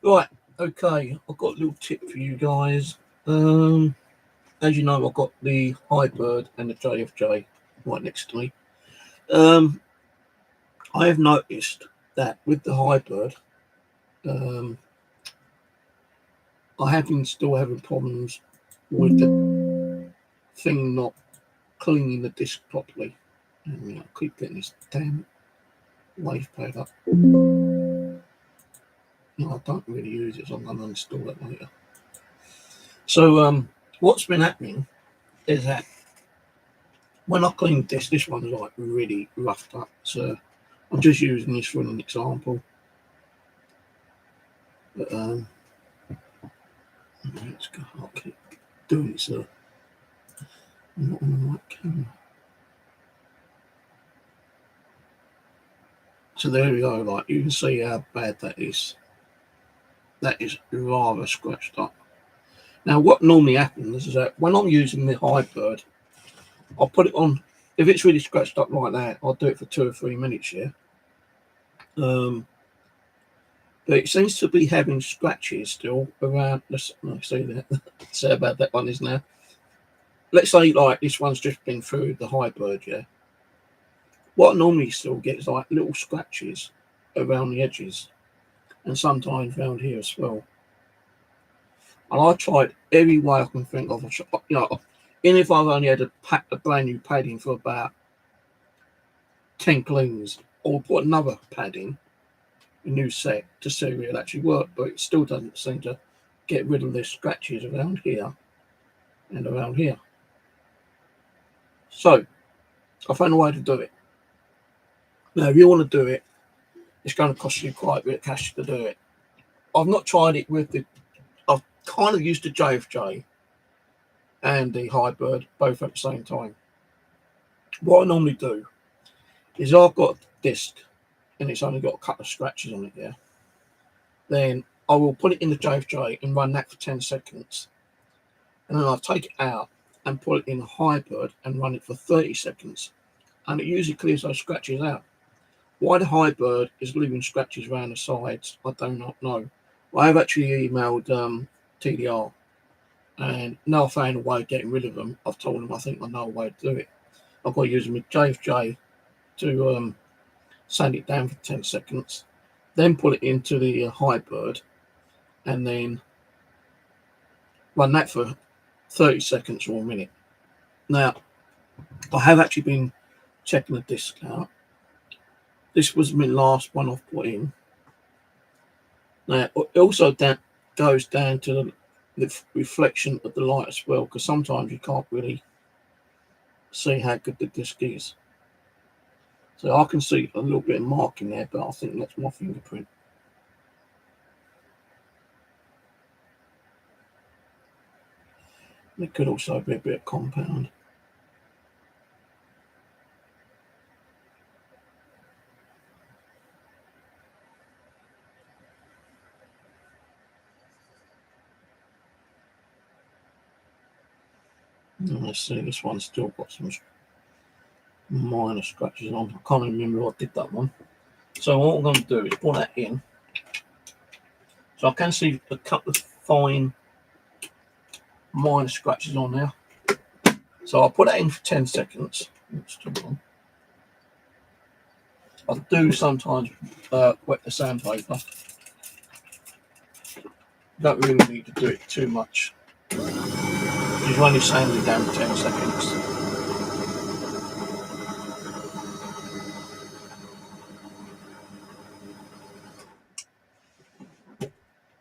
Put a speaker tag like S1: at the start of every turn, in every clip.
S1: Right, okay, I've got a little tip for you guys. As you know, I've got the Hybird and the JFJ right next to me. Um, I have noticed that with the Hybird, um, I have been still having problems with the thing not cleaning the disc properly. And I keep getting this damn wave pad up. No, I don't really use it, so I'm going to uninstall it later. So, what's been happening is that when I cleaned this one's like really roughed up. So I'm just using this for an example. But let's go. I'll keep doing it so I'm not on the right camera. So there we go. Like you can see how bad that is. That is rather scratched up. Now, what normally happens is that when I'm using the Hybird, I'll put it on. If it's really scratched up like that, I'll do it for 2 or 3 minutes. Yeah. But it seems to be having scratches still around. Let's see that. Say about that one is now. Let's say like this one's just been through the Hybird, yeah. What I normally still get is like little scratches around the edges, and sometimes around here as well. And I tried every way I can think of. You know, even if I've only had a brand new padding for about 10 cleans, or put another padding, a new set to see if it actually worked, but it still doesn't seem to get rid of the scratches around here and around here. So I found a way to do it. Now, if you want to do it, it's going to cost you quite a bit of cash to do it. I've not tried it with the. I've kind of used the JFJ and the Hybird both at the same time. What I normally do is I've got a disc and it's only got a couple of scratches on it there. Then I will put it in the JFJ and run that for 10 seconds. And then I'll take it out and put it in the Hybird and run it for 30 seconds. And it usually clears those scratches out. Why the Hybird is leaving scratches around the sides, I do not know. I have actually emailed TDR, and now I found a way of getting rid of them. I've told them I think I know a way to do it. I've got to use my JFJ to sand it down for 10 seconds, then put it into the Hybird, and then run that for 30 seconds or a minute. Now, I have actually been checking the disc out. This was my last one I've put in. Now, it also goes down to the reflection of the light as well, because sometimes you can't really see how good the disc is. So I can see a little bit of marking there, but I think that's my fingerprint. It could also be a bit of compound. Let's see, this one's still got some minor scratches on. I can't remember what I did that one. So what I'm going to do is put that in. So I can see a couple of fine minor scratches on there. So I'll put that in for 10 seconds. It's still on. I do sometimes wet the sandpaper. Don't really need to do it too much. Just run your sander down for 10 seconds.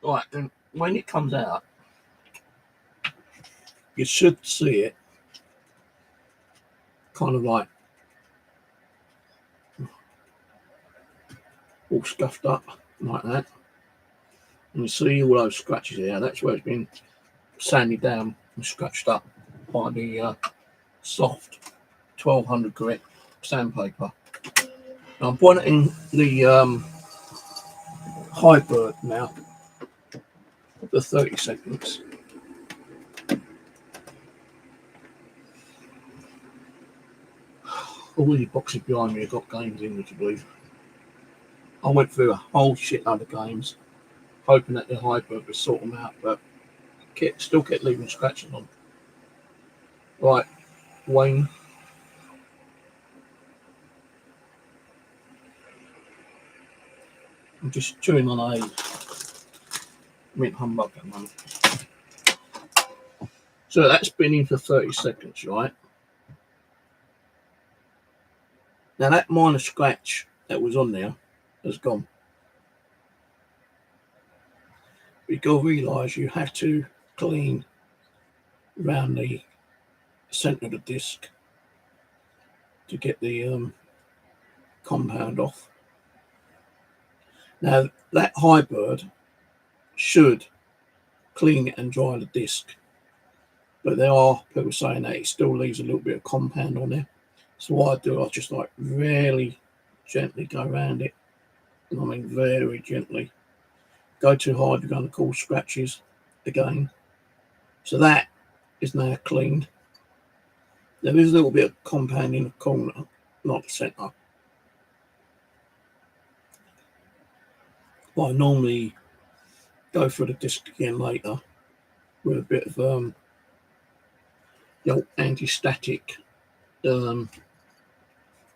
S1: Right, and when it comes out, you should see it kind of like all scuffed up like that. And you see all those scratches there. That's where it's been sanded down and scratched up by the soft 1200 grit sandpaper. Now I'm putting the Hybird now for 30 seconds. All the boxes behind me have got games in, would you believe? I went through a whole shitload of games. hoping that the Hybird would sort them out, but still kept leaving scratches on. Right, Wayne. I'm just chewing on a mint humbug at the moment. So that's been in for 30 seconds, right? Now that minor scratch that was on there has gone. But you've got to realise you have to clean around the centre of the disc to get the compound off. Now that Hybird should clean it and dry the disc, but there are people saying that it still leaves a little bit of compound on there. So what I do, I just like really gently go around it, and I mean very gently. Go too hard, you're going to cause scratches again. So that is now cleaned. There is a little bit of compound in the corner, not the centre. But I normally go for the disc again later with a bit of anti-static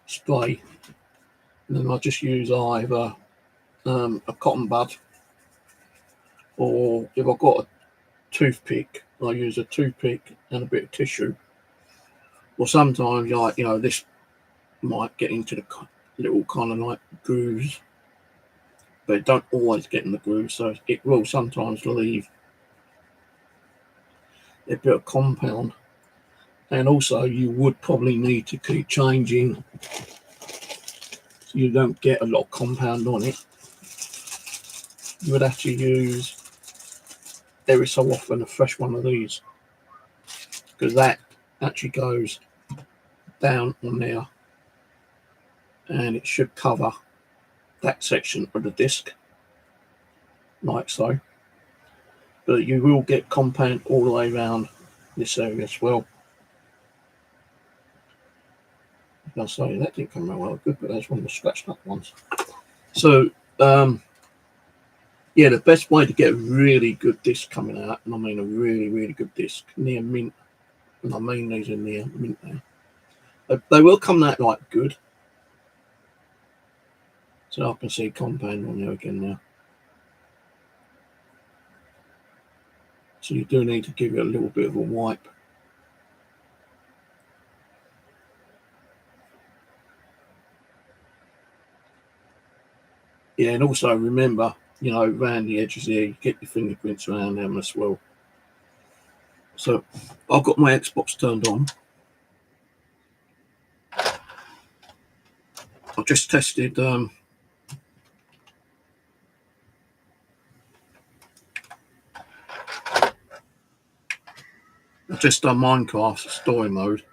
S1: spray, and then I just use either a cotton bud, or if I've got a toothpick, I use a toothpick and a bit of tissue. Or sometimes, this might get into the little kind of like grooves, but it don't always get in the grooves, so it will sometimes leave a bit of compound. And also you would probably need to keep changing so you don't get a lot of compound on it. You would have to use every so often a fresh one of these, because that actually goes down on there and it should cover that section of the disc like so, but you will get compound all the way around this area as well. I'll say that didn't come out well good, but that's one of the scratched up ones. So yeah, the best way to get a really good disc coming out, and I mean a really, really good disc, near mint, and I mean these are near mint now, they will come out like good. So I can see compound on there again now. So you do need to give it a little bit of a wipe. Yeah, and also remember, around the edges here, you get your fingerprints around them as well. So I've got my Xbox turned on. I've just tested I've just done Minecraft story mode.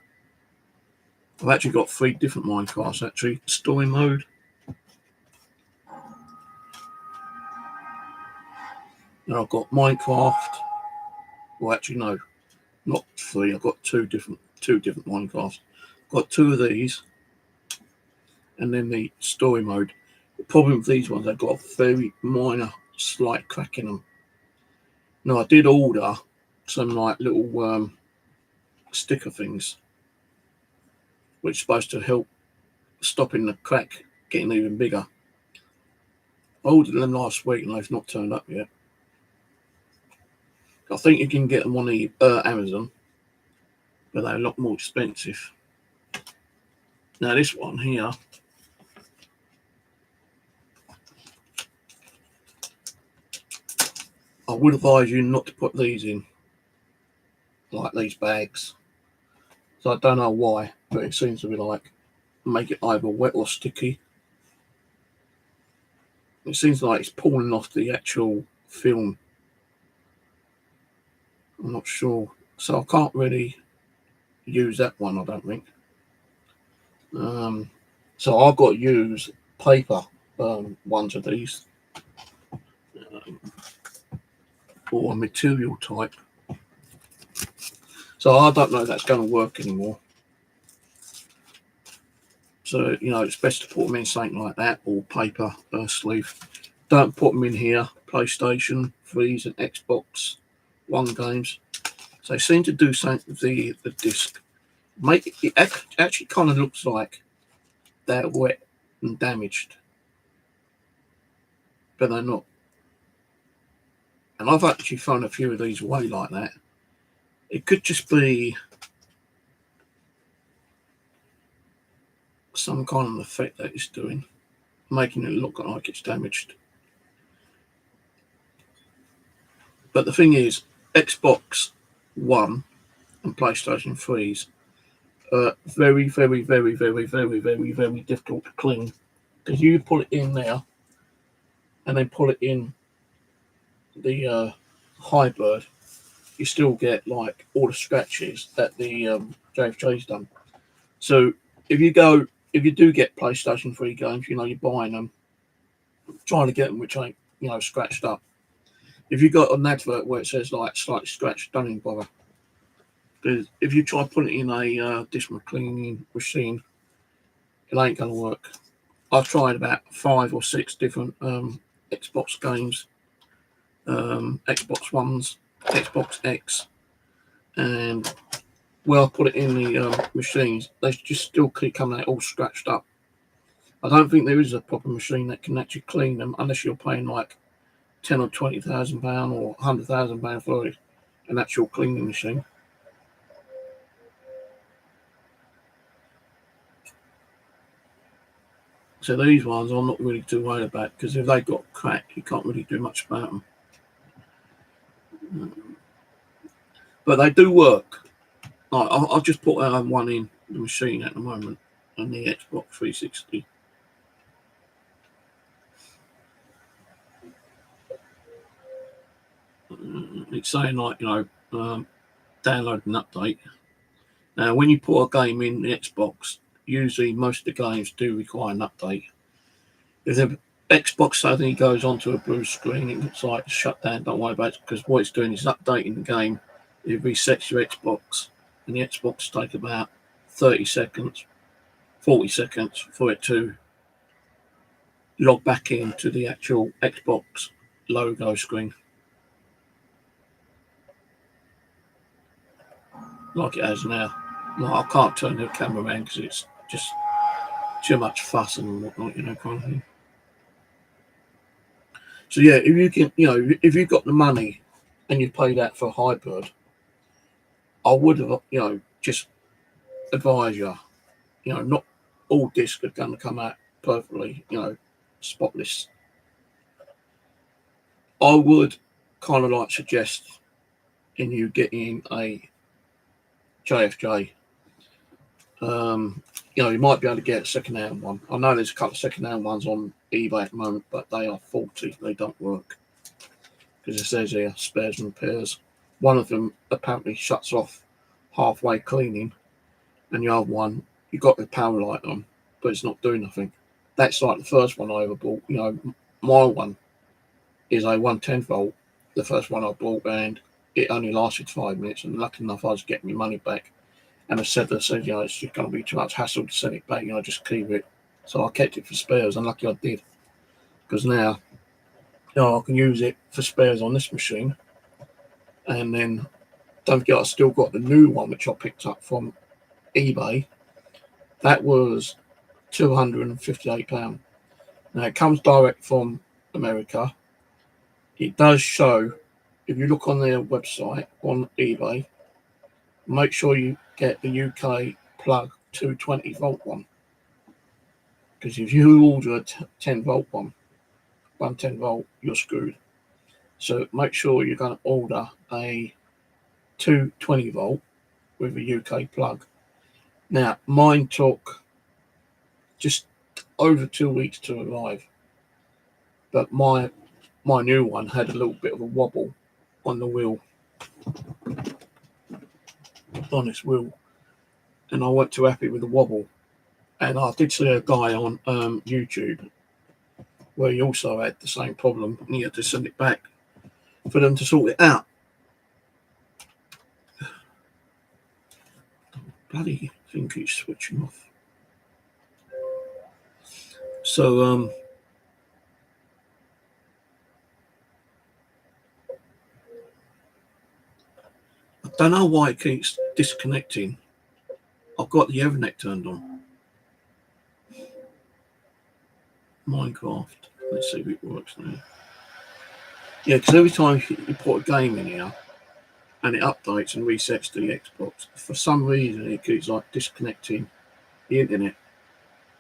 S1: I've actually got 3 different Minecrafts actually. Story mode, and I've got Minecraft. Well, actually no, not 3. I've got two different Minecrafts. I've got 2 of these, and then the story mode. The problem with these ones, they've got a very minor, slight crack in them. Now I did order some like little sticker things, which is supposed to help stopping the crack getting even bigger. I ordered them last week and they've not turned up yet. I think you can get them on the Amazon, but they're a lot more expensive. Now this one here, I would advise you not to put these in, like these bags. So I don't know why, but it seems to be like make it either wet or sticky. It seems like it's pulling off the actual film. I'm not sure, so I can't really use that one, I don't think. So I've got to use paper ones of these, or a material type. So I don't know if that's going to work anymore. So, it's best to put them in something like that, or paper sleeve. Don't put them in here PlayStation 3s and Xbox One games. So they seem to do something with the disc. It actually kind of looks like they're wet and damaged, but they're not. And I've actually thrown a few of these away like that. It could just be some kind of effect that it's doing, making it look like it's damaged. But the thing is, Xbox One and PlayStation 3s are very, very, very, very, very, very, very difficult to clean. Because you put it in there and then put it in the Hybird, you still get like all the scratches that the JFJ's done. So if you do get PlayStation 3 games, you're buying them, trying to get them which ain't, scratched up. If you got an advert where it says like slightly scratched, don't even bother. Because if you try putting it in a disc cleaning machine, it ain't going to work. I've tried about 5 or 6 different Xbox games, Xbox Ones, Xbox X, and where I put it in the machines, they just still keep coming out all scratched up. I don't think there is a proper machine that can actually clean them unless you're paying like £10,000 or £20,000 or £100,000 for an actual cleaning machine. So these ones I'm not really too worried about, because if they got cracked, you can't really do much about them. But they do work. I've just put one in the machine at the moment on the Xbox 360. It's saying like, download an update. Now, when you put a game in the Xbox, usually most of the games do require an update. If the Xbox suddenly goes onto a blue screen, it looks like it's shut down. Don't worry about it, because what it's doing is updating the game. It resets your Xbox, and the Xbox take about 30 seconds, 40 seconds for it to log back into the actual Xbox logo screen, like it has now. I can't turn the camera around because it's just too much fuss and whatnot, kind of thing. So yeah, if you can, if you've got the money and you pay that for Hybird, I would have, just advise you, not all discs are going to come out perfectly, spotless. I would kind of like suggest in you getting a JFJ. You might be able to get a second-hand one. I know there's a couple of second-hand ones on eBay at the moment, but they are faulty. They don't work. Because it says here, spares and repairs. One of them apparently shuts off halfway cleaning, and the other one, you got the power light on, but it's not doing nothing. That's like the first one I ever bought. My one is a 110 volt, the first one I bought, and it only lasted 5 minutes, and lucky enough I was getting my money back. And the seller said, it's just going to be too much hassle to send it back, just keep it. So I kept it for spares, and lucky I did. Because now, I can use it for spares on this machine. And then, don't forget, I still got the new one, which I picked up from eBay. That was £258. Now, it comes direct from America. It does show, if you look on their website, on eBay, make sure you get the UK plug 220 volt one, because if you order a 10 volt one, 110 volt, you're screwed. So make sure you're going to order a 220 volt with a UK plug. Now, mine took just over 2 weeks to arrive, but my new one had a little bit of a wobble on the wheel, on this wheel, and I wasn't too happy with the wobble. And I did see a guy on YouTube where he also had the same problem, and he had to send it back for them to sort it out. Bloody thing keeps switching off. So don't know why it keeps disconnecting. I've got the Ethernet turned on. Minecraft. Let's see if it works now. Yeah, because every time you put a game in here and it updates and resets to the Xbox, for some reason it keeps like disconnecting the internet.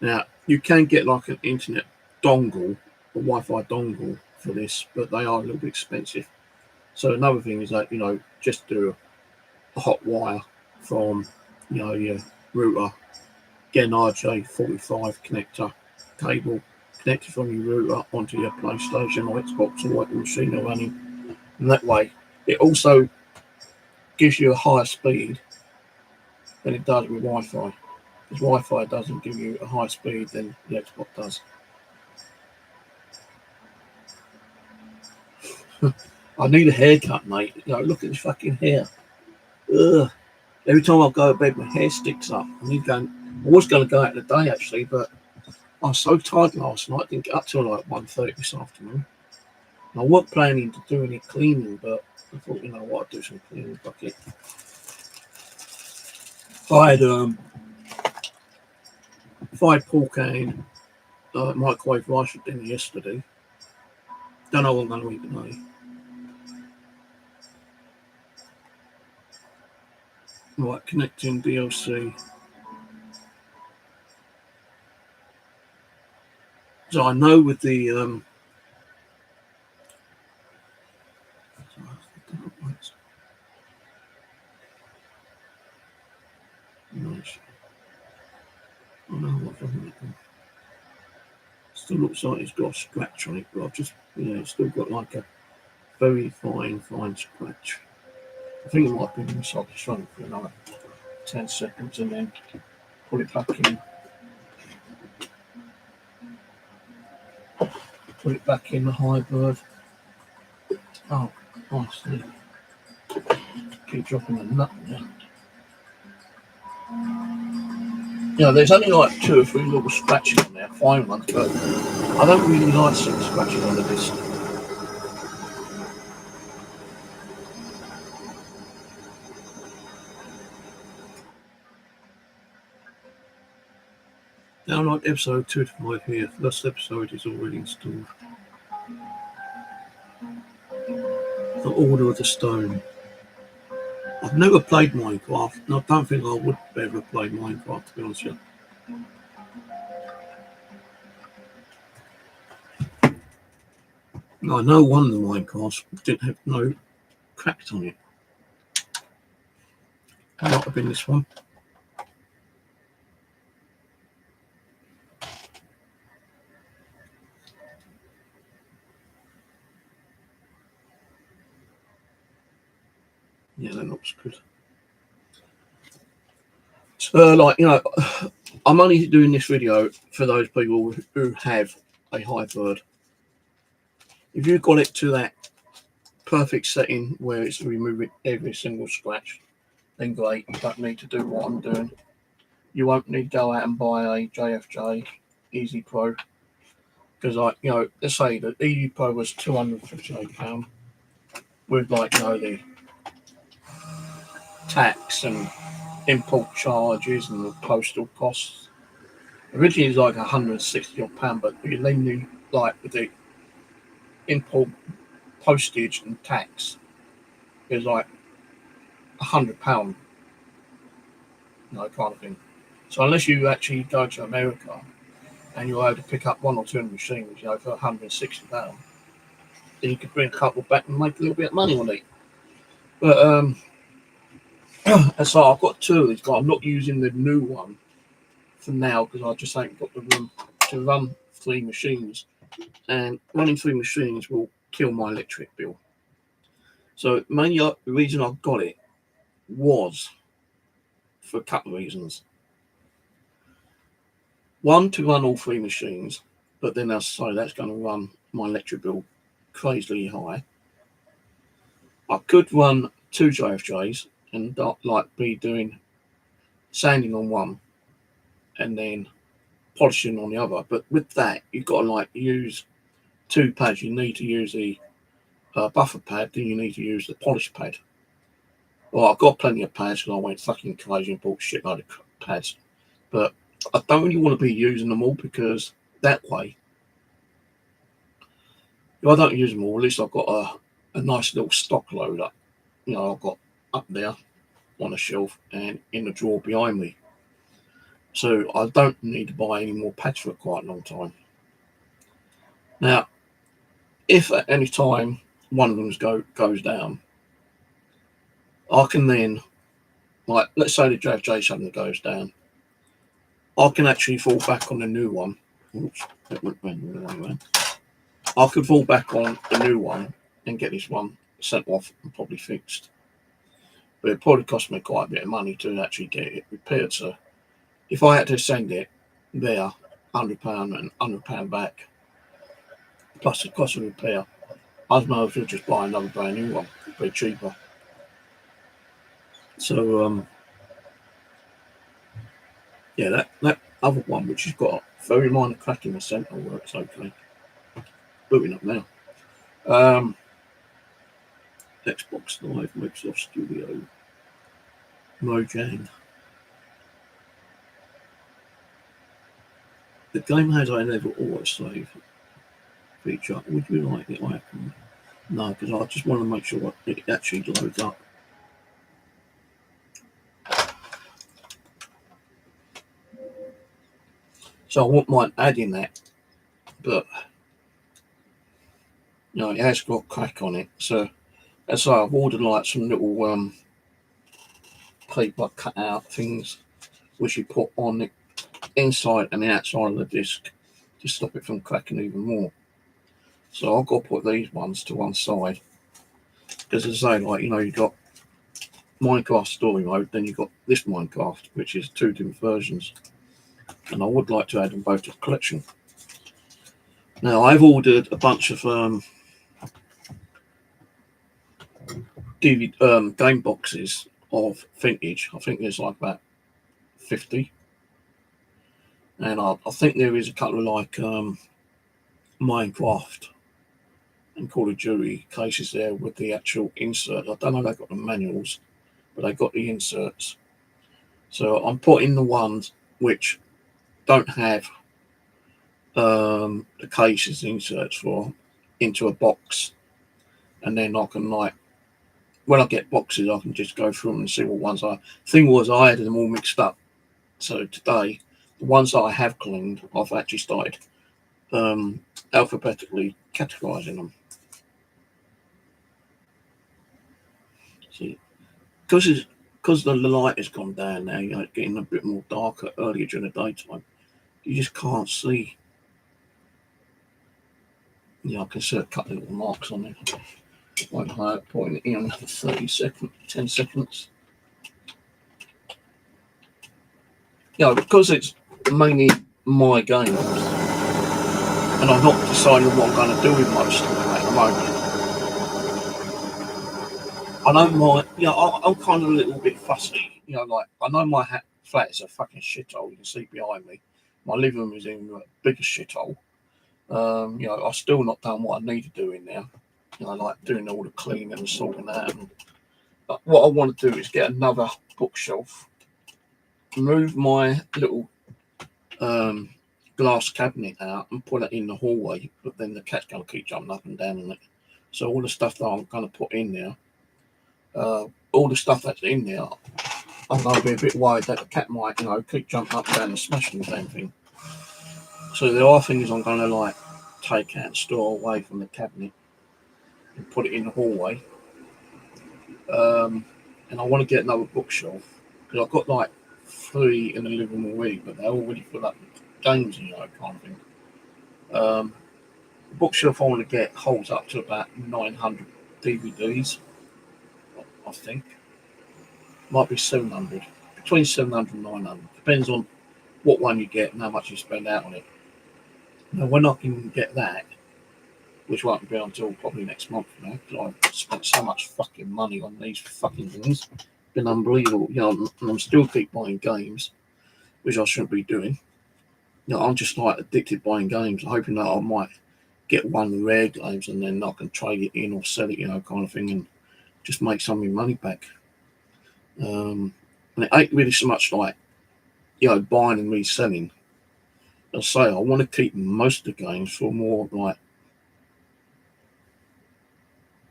S1: Now, you can get like an internet dongle, a Wi-Fi dongle for this, but they are a little bit expensive. So another thing is that, just do a hot wire from, your router, get an RJ45 connector cable, connect it from your router onto your PlayStation or Xbox or whatever machine you're running. And that way, it also gives you a higher speed than it does with Wi-Fi. Because Wi-Fi doesn't give you a higher speed than the Xbox does. I need a haircut, mate. Look at this fucking hair. Ugh. Every time I go to bed, my hair sticks up. I was going to go out today, actually, but I was so tired last night. I didn't get up till like 1:30 this afternoon. And I wasn't planning to do any cleaning, but I thought, what, I'd do some cleaning. Fuck it. I had pork and microwave rice for dinner yesterday. Don't know what I'm going to eat today. Right, connecting DLC. So I know with the nice. I know what I'm still looks like it's got a scratch on it, but I've just it's still got like a very fine scratch. I think it might be inside the trunk for another 10 seconds and then put it back in. Put it back in the Hybird. Oh, nice. Keep dropping the nut there. There's only like 2 or 3 little scratches on there, fine ones, but I don't really like seeing scratches on the disc. Download episode 2 to 5 here. First episode is already installed. The Order of the Stone. I've never played Minecraft, and I don't think I would ever play Minecraft, to be honest with you. I know one of the Minecrafts didn't have no cracks on it. It might have been this one. Yeah, that looks good. So, I'm only doing this video for those people who have a Hybird. If you've got it to that perfect setting where it's removing every single scratch, then great. You don't need to do what I'm doing. You won't need to go out and buy a JFJ Easy Pro. Because, let's say the Easy Pro was £258 with, the tax and import charges and the postal costs. Originally, it was like £160, but you leave with the import postage and tax, it was like £100, kind of thing. So unless you actually go to America and you're able to pick up 1 or 2 machines, for £160, then you could bring a couple back and make a little bit of money on it. But so I've got 2 of these, but I'm not using the new one for now because I just ain't got the room to run 3 machines, and running 3 machines will kill my electric bill. So mainly the reason I got it was for a couple of reasons. One, to run all 3 machines, but then that's going to run my electric bill crazily high. I could run 2 JFJs and be doing sanding on one and then polishing on the other. But with that, you've got to use 2 pads. You need to use the buffer pad, then you need to use the polish pad. Well, I've got plenty of pads because I went fucking crazy and bought shitload of pads. But I don't really want to be using them all because that way, if I don't use them all, at least I've got a nice little stock load up. I've got up there on a shelf and in the drawer behind me. So I don't need to buy any more pads for quite a long time. Now, if at any time one of them goes down, I can then, like, let's say the JFJ suddenly goes down, I can actually fall back on the new one. Oops, that went the wrong way. I could fall back on the new one and get this one sent off and probably fixed. But it probably cost me quite a bit of money to actually get it repaired. So if I had to send it there, £100 and £100 back, plus the cost of repair, I might as well just buy another brand new one, a bit cheaper. So yeah, that other one, which has got a very minor crack in the centre, works okay. Booting up now. Xbox Live, Microsoft Studio, Mojang. The game has a level autosave feature. Would you like it? I can. No, because I just want to make sure it actually loads up. So I wouldn't mind adding that, but it has got crack on it. So as I've ordered like some little paper cut out things which you put on the inside and the outside of the disc to stop it from cracking even more. So I've got to put these ones to one side because as I say, like, you've got Minecraft story mode, then you've got this Minecraft, which is two different versions, and I would like to add them both to the collection. Now I've ordered a bunch of DVD game boxes of vintage. I think there's like about 50, and I think there is a couple of like Minecraft and Call of Duty cases there with the actual insert. I don't know if they've got the manuals, but they got the inserts. So I'm putting the ones which don't have the cases inserts for into a box, and then I can, like, when I get boxes, I can just go through them and see what ones I. Thing was, I had them all mixed up. So today, the ones that I have cleaned, I've actually started alphabetically categorizing them. See, because the light has gone down now, it's getting a bit more darker earlier during the daytime. You just can't see. I can see a couple of little marks on it. Won't hurt putting it in another 30 seconds, 10 seconds. Because it's mainly my games, and I'm not deciding what I'm going to do with most of them at the moment. I know I'm kind of a little bit fussy. Like, I know my flat is a fucking shithole. You can see behind me. My living room is in a bigger shithole. I've still not done what I need to do in there. Like doing all the cleaning and sorting that. And what I want to do is get another bookshelf, move my little glass cabinet out and put it in the hallway, but then the cat's going to keep jumping up and down on it. So all the stuff that I'm going to put in there, all the stuff that's in there, I'm going to be a bit worried that the cat might, keep jumping up and down and smashing the damn thing. So there are things I'm going to, like, take out and store away from the cabinet and put it in the hallway. And I want to get another bookshelf because I've got like 3 in the living room already, but they're already full up with games, kind of thing. The bookshelf I want to get holds up to about 900 DVDs, I think. Might be 700, between 700 and 900. Depends on what one you get and how much you spend out on it. Now, when I can get that, which won't be until probably next month now, because I've spent so much fucking money on these fucking things. It's been unbelievable. And I'm still keep buying games, which I shouldn't be doing. I'm just like addicted buying games, hoping that I might get one rare games and then I can trade it in or sell it, kind of thing, and just make some of my money back. And it ain't really so much like, buying and reselling. As I say, I want to keep most of the games for more like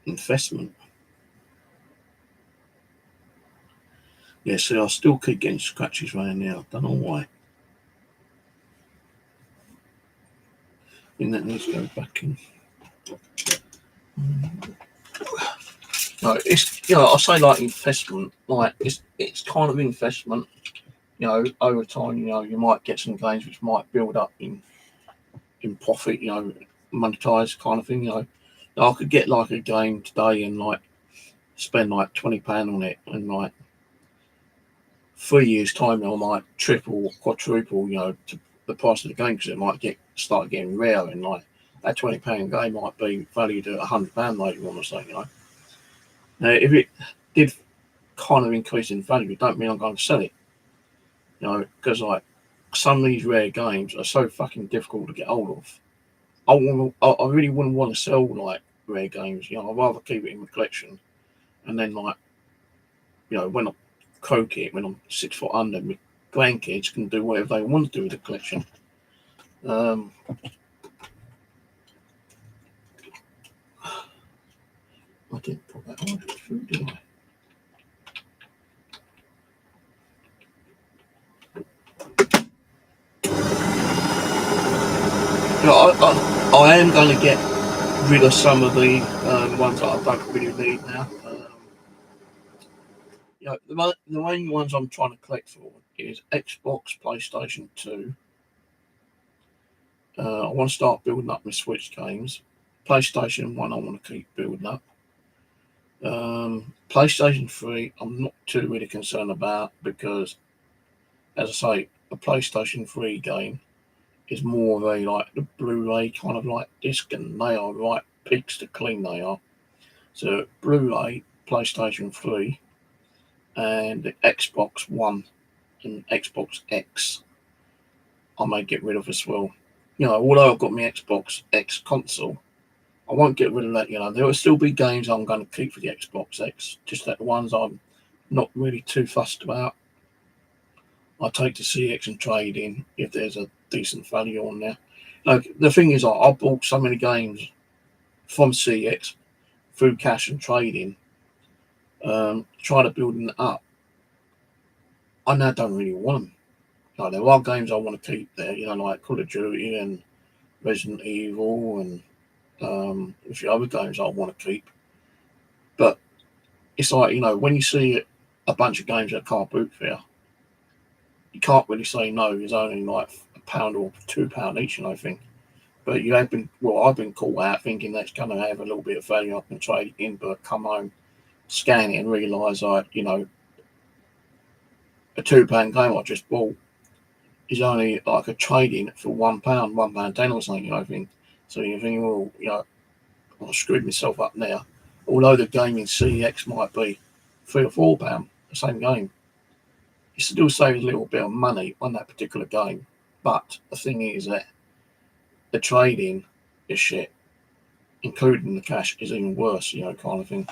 S1: investment. Yeah, see, I still keep getting scratches around now. I don't know why. I think that needs to go back in. No, it's I say like investment, like it's kind of investment. Over time, you might get some games which might build up in profit, monetized kind of thing. I could get like a game today and like spend like £20 on it, and like 3 years time, I might triple or quadruple, to the price of the game, because it might start getting rare, and like that £20 game might be valued at £100 later on or something. Now, if it did kind of increase in value, it don't mean I'm going to sell it. Because like some of these rare games are so fucking difficult to get hold of. I really wouldn't want to sell like rare games. I'd rather keep it in my collection, and then like, when I croak it, when I'm 6 foot under, my grandkids can do whatever they want to do with the collection. I didn't put that on through, did I? I am going to get rid of some of the ones that I don't really need now. The main ones I'm trying to collect for is Xbox, PlayStation 2. I want to start building up my Switch games. PlayStation 1 I want to keep building up. PlayStation 3 I'm not too really concerned about, because, as I say, a PlayStation 3 game is more of a like the Blu-ray kind of like disc, and they are right peaks to clean they are. So Blu-ray, PlayStation 3, and the Xbox One and Xbox X I may get rid of as well. Although I've got my Xbox X console, I won't get rid of that. There will still be games I'm going to keep for the Xbox X, just that the ones I'm not really too fussed about, I take to CX and trade in if there's a decent value on there. Like, the thing is, I bought so many games from CX through cash and trading, trying to build them up. I now don't really want them. There are games I want to keep there, like Call of Duty and Resident Evil, and a few other games I want to keep. But it's like, when you see a bunch of games at Car Boot Fair, you can't really say no. It's only like £1 or £2 each, I think. But I've been caught out thinking that's going to have a little bit of value up and trade it in, but come home, scan it and realise a £2 game I just bought is only like a trade-in for £1, £1.10 or something, I think. So you're thinking, well, I screwed myself up now. Although the game in CX might be £3 or £4, the same game, you still save a little bit of money on that particular game. But the thing is that the trading is shit, including the cash is even worse, kind of thing.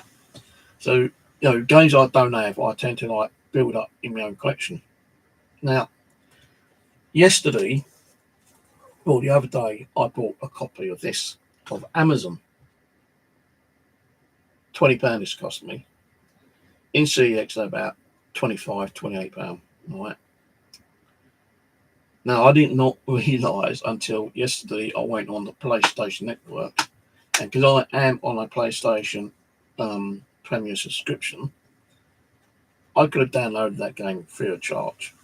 S1: So, games I don't have, I tend to like build up in my own collection. Now, the other day, I bought a copy of this of Amazon. £20 this cost me. In CX, about £25, £28. Right. Now, I did not realise until yesterday I went on the PlayStation Network, and because I am on a PlayStation Premier subscription, I could have downloaded that game free of charge.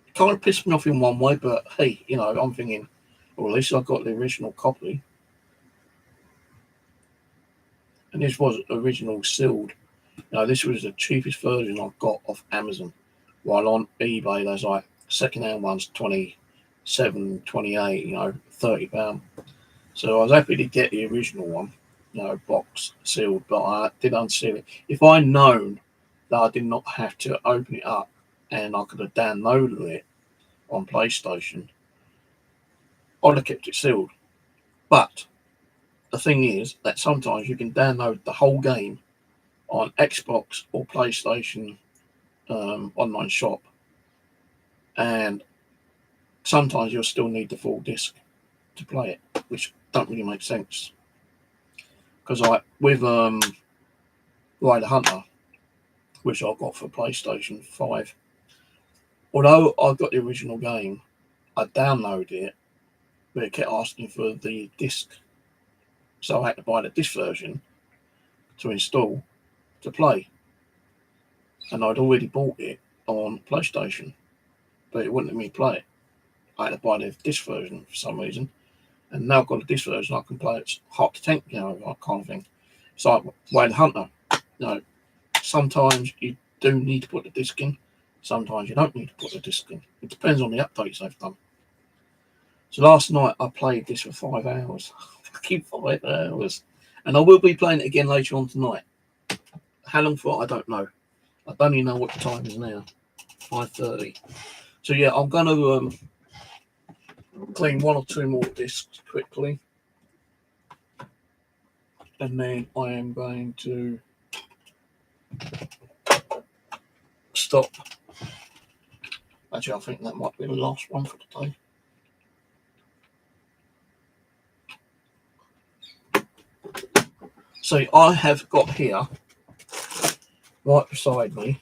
S1: It kind of pissed me off in one way, but hey, I'm thinking, well, at least I got the original copy. And this was original sealed. This was the cheapest version I've got off Amazon. While on eBay, there's like second-hand ones, 27, 28, £30. So I was happy to get the original one, box sealed, but I did unseal it. If I'd known that I did not have to open it up and I could have downloaded it on PlayStation, I'd have kept it sealed. But the thing is that sometimes you can download the whole game on Xbox or PlayStation online shop, and sometimes you'll still need the full disc to play it, which don't really make sense. Because with Rider Hunter, which I got for PlayStation 5, although I got the original game, I downloaded it, but it kept asking for the disc, so I had to buy the disc version to install to play. And I'd already bought it on PlayStation, but it wouldn't let me play it. I had to buy the disc version for some reason, and now I've got a disc version. I can play it hot to tank, that kind of thing. It's like Rider Hunter. Sometimes you do need to put the disc in. Sometimes you don't need to put the disc in. It depends on the updates they've done. So last night I played this for 5 hours. Fucking 5 hours. And I will be playing it again later on tonight. How long for? I don't know. I don't even know what the time is now. 5:30. So yeah, I'm going to clean 1 or 2 more discs quickly. And then I am going to stop. Actually, I think that might be the last one for today. So I have got here, right beside me,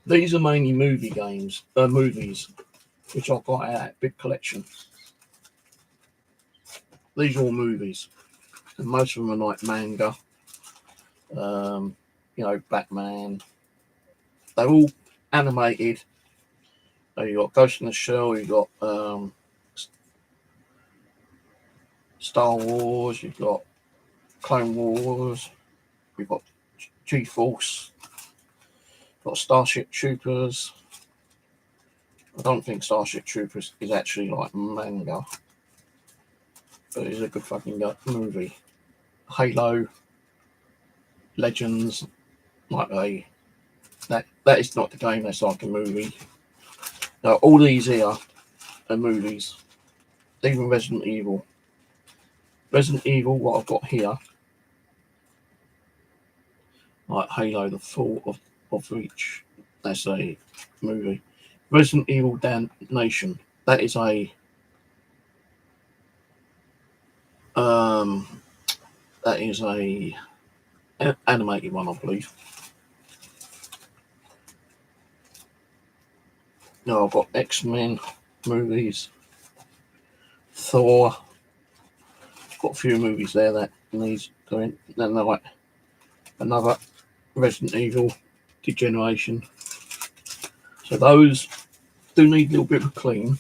S1: these are mainly movies, which I've got out, big collection. These are all movies, and most of them are like manga, Batman. They're all animated. You got Ghost in the Shell, you got Star Wars, you've got Clone Wars, you've got G-Force, you've got Starship Troopers. I don't think Starship Troopers is actually like manga, but it's a good fucking movie. Halo, Legends, that is not the game, that's like a movie. Now all these here are movies, even Resident Evil. Resident Evil, what I've got here, like Halo, the Fall of Reach, that's a movie. Resident Evil Damnation, that is a animated one, I believe. No, I've got X-Men movies, Thor. I've got a few movies there that needs doing. Then like another Resident Evil, Degeneration. So those do need a little bit of a clean,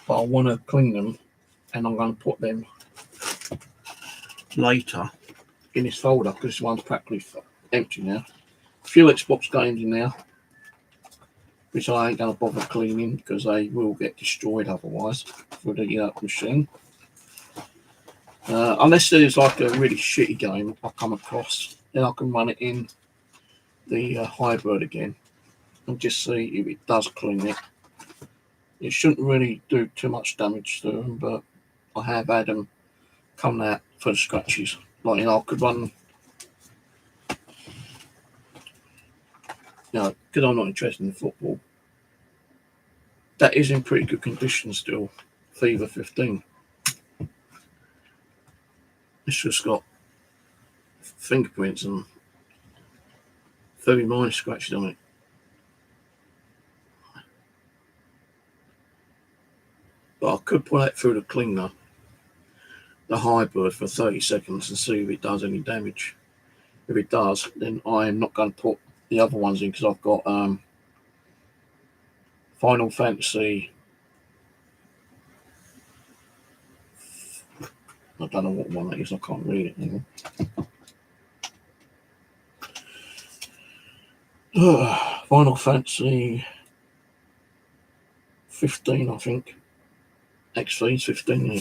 S1: but I want to clean them, and I'm going to put them later in this folder because this one's practically empty now. A few Xbox games in there, which I ain't going to bother cleaning because they will get destroyed otherwise for the machine. Unless there's like a really shitty game I come across, then I can run it in the Hybird again and just see if it does clean it. It shouldn't really do too much damage to them, but I have had them come out for the scratches. Like, I could run, because I'm not interested in football. That is in pretty good condition still, FIFA 15. It's just got fingerprints and very minor scratches on it. But I could put it through the cleaner, the Hybird, for 30 seconds and see if it does any damage. If it does, then I am not going to put the other ones in because I've got Final Fantasy. I don't know what one that is, I can't read it anymore. Final Fantasy 15, I think. X3's 15. Yeah.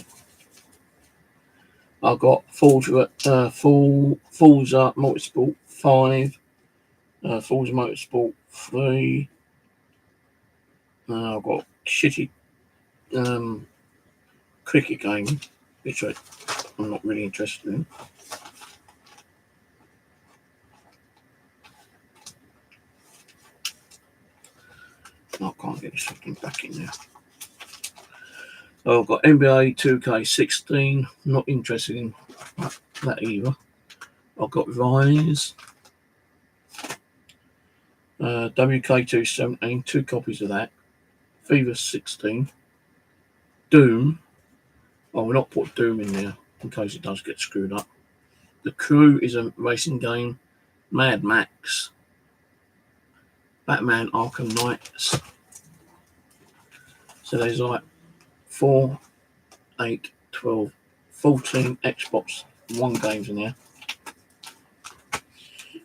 S1: I've got Forza Motorsport 5, Forza Motorsport 3. I've got shitty cricket game, which I'm not really interested in. can't get this fucking back in there. Oh, I've got NBA 2K16. Not interested in that either. I've got Rise. WK217. 2 copies of that. FIFA 16. Doom. I will not put Doom in there in case it does get screwed up. The Crew is a racing game. Mad Max. Batman Arkham Knights. So there's like 4, 8, 12, 14 Xbox One games in there,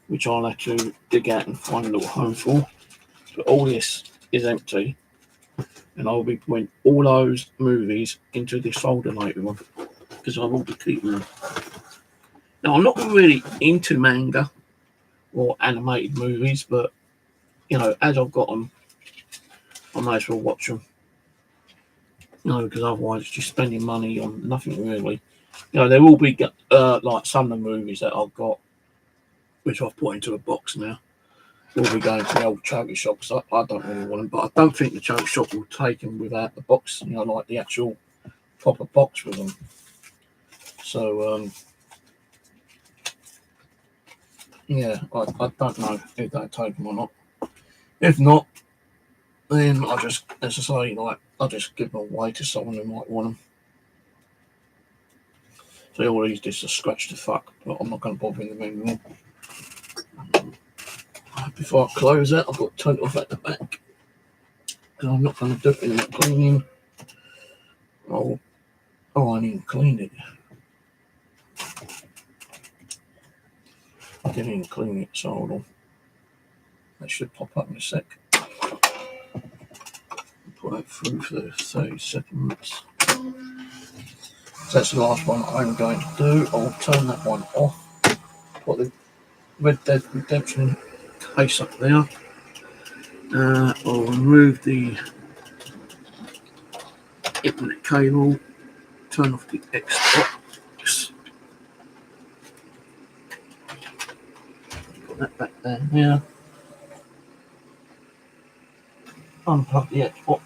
S1: which I'll have to dig out and find a little home for. But all this is empty, and I'll be putting all those movies into this folder later on because I will be keeping them. Now, I'm not really into manga or animated movies, but you know, as I've got them, I may as well watch them. You know, because otherwise it's just spending money on nothing really. You know, there will be like some of the movies that I've got, which I've put into a box now. We'll be going to the old charity shop because I don't really want them, but I don't think the charity shop will take them without the box. You know, like the actual proper box with them. So yeah, I don't know if they take them or not. If not, then I just, as I say, like I'll just give them away to someone who might want them. So all these just a scratch to fuck, but I'm not going to bother them anymore. Before I close it, I've got to turn it off at the back. Because I'm not going to do it in the cleaning. Oh, I need to clean it. I didn't even clean it, so hold on. That should pop up in a sec. Put that through for 30 seconds. So that's the last one I'm going to do. I'll turn that one off. Put the Red Dead Redemption case up there. I'll remove the Ethernet cable. Turn off the Xbox. Put that back down here. Unplug the Xbox.